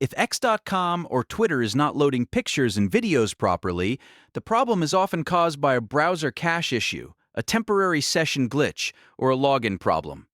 If X.com or Twitter is not loading pictures and videos properly, the problem is often caused by a browser cache issue, a temporary session glitch, or a login problem.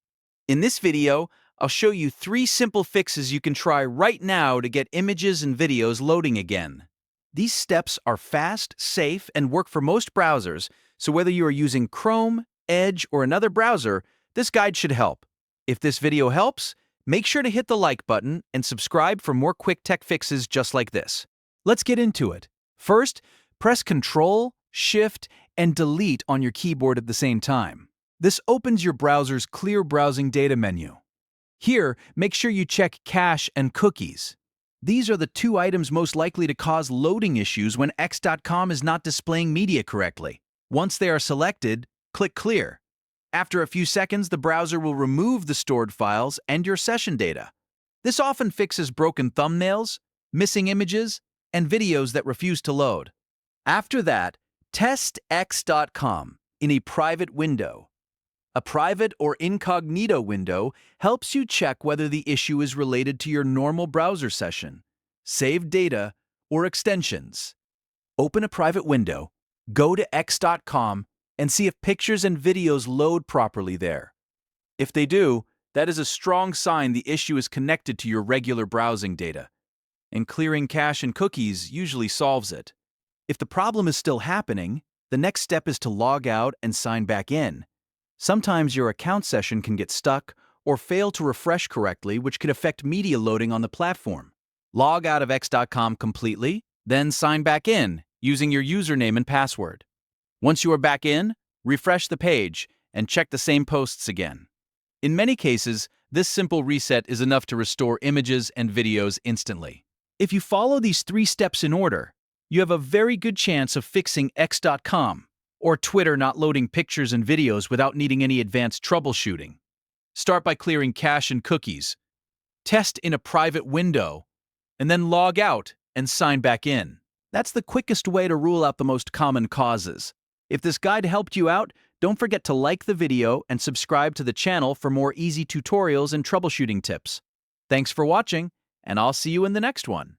In this video, I'll show you 3 simple fixes you can try right now to get images and videos loading again. These steps are fast, safe, and work for most browsers, so whether you are using Chrome, Edge, or another browser, this guide should help. If this video helps, make sure to hit the like button and subscribe for more quick tech fixes just like this. Let's get into it. First, press Ctrl, Shift, and Delete on your keyboard at the same time. This opens your browser's Clear Browsing Data menu. Here, make sure you check Cache and Cookies. These are the 2 items most likely to cause loading issues when X.com is not displaying media correctly. Once they are selected, click Clear. After a few seconds, the browser will remove the stored files and your session data. This often fixes broken thumbnails, missing images, and videos that refuse to load. After that, test X.com in a private window. A private or incognito window helps you check whether the issue is related to your normal browser session, saved data, or extensions. Open a private window, go to X.com, and see if pictures and videos load properly there. If they do, that is a strong sign the issue is connected to your regular browsing data, and clearing cache and cookies usually solves it. If the problem is still happening, the next step is to log out and sign back in. Sometimes your account session can get stuck or fail to refresh correctly, which could affect media loading on the platform. Log out of X.com completely, then sign back in using your username and password. Once you are back in, refresh the page and check the same posts again. In many cases, this simple reset is enough to restore images and videos instantly. If you follow these 3 steps in order, you have a very good chance of fixing X.com or Twitter not loading pictures and videos without needing any advanced troubleshooting. Start by clearing cache and cookies, test in a private window, and then log out and sign back in. That's the quickest way to rule out the most common causes. If this guide helped you out, don't forget to like the video and subscribe to the channel for more easy tutorials and troubleshooting tips. Thanks for watching, and I'll see you in the next one.